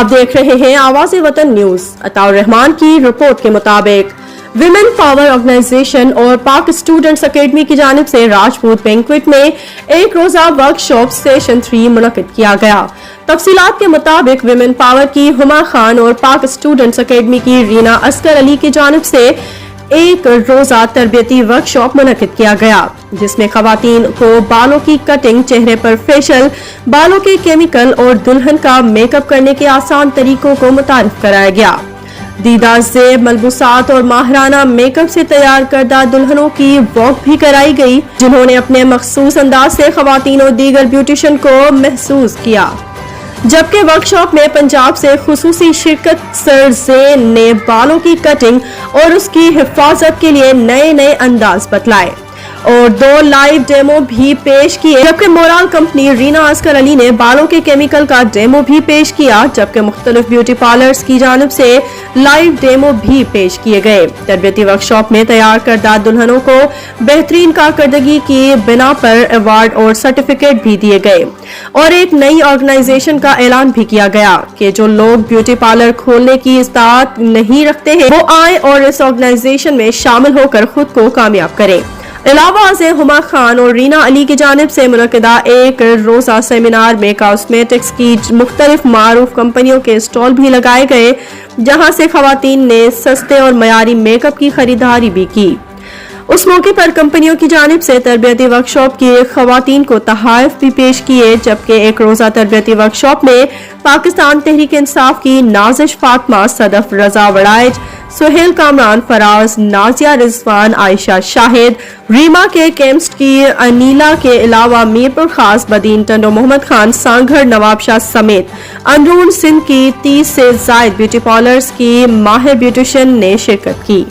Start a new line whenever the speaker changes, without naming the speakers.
आप देख रहे हैं आवाज़ वतन न्यूज। अताउर रहमान की रिपोर्ट के मुताबिक विमेन पावर ऑर्गेनाइजेशन और पाक स्टूडेंट्स अकेडमी की जानिब से राजपूत बैंक्वेट में एक रोजा वर्कशॉप सेशन 3 मुनक्किद किया गया। तफसीलात के मुताबिक विमेन पावर की हुमा खान और पाक स्टूडेंट्स अकेडमी की रीना अस्कर अली की जानिब से एक रोजा तरबियती वर्कशॉप मुनक्किद किया गया, जिसमें खवातीन को बालों की कटिंग, चेहरे पर फेशियल, बालों के केमिकल और दुल्हन का मेकअप करने के आसान तरीकों को मुतारिफ कराया गया। दीदा ज़ेब, मलबूसात और माहराना मेकअप से तैयार करदा दुल्हनों की वॉक भी कराई गई, जिन्होंने अपने मखसूस अंदाज से खवातीन और दीगर ब्यूटिशियन को महसूस किया। जबकि वर्कशॉप में पंजाब से खुसूसी शिरकत सरज़ेन ने बालों की कटिंग और उसकी हिफाजत के लिए नए नए अंदाज बतलाए और 2 लाइव डेमो भी पेश किए। जबकि morale company Reena Oscar Ali ने बालों के केमिकल का डेमो भी पेश किया, जबकि मुख्तलिफ ब्यूटी पार्लर्स की जानिब से लाइव डेमो भी पेश किए गए। तरबियती वर्कशॉप में तैयार करदा दुल्हनों को बेहतरीन कारकर्दगी की बिना पर अवार्ड और सर्टिफिकेट भी दिए गए और एक नई ऑर्गेनाइजेशन का ऐलान भी किया गया कि जो लोग ब्यूटी पार्लर खोलने की इस्तात नहीं रखते हैं वो आए और इस ऑर्गेनाइजेशन में शामिल होकर खुद को कामयाब करें। इलावा से हुमा खान और रीना अली की जानिब से मुनक्किदा एक रोजा सेमिनार में कॉस्मेटिक्स की मुख्तलिफ मारूफ कंपनियों के स्टॉल भी लगाए गए, जहां से खवातीन ने सस्ते और मयारी मेकअप की खरीदारी भी की। उस मौके पर कंपनियों की जानिब से तरबियती वर्कशॉप की खवातीन को तहाइफ भी पेश किए, जबकि एक रोजा तरबियती वर्कशॉप में पाकिस्तान तहरीक इंसाफ की नाजिश फातिमा, सदफ रजा वड़ाइज, सुहेल कामरान, फराज, नाजिया रिजवान, आयशा शाहिद, रीमा के केमिस्ट की अनीला के अलावा मीरपुर खास, बदीन टंडो, मोहम्मद खान, सांघर, नवाब शाह समेत अंदरून सिंध की 30 से जायद ब्यूटी पार्लर्स की माहिर ब्यूटिशियन ने शिरकत की।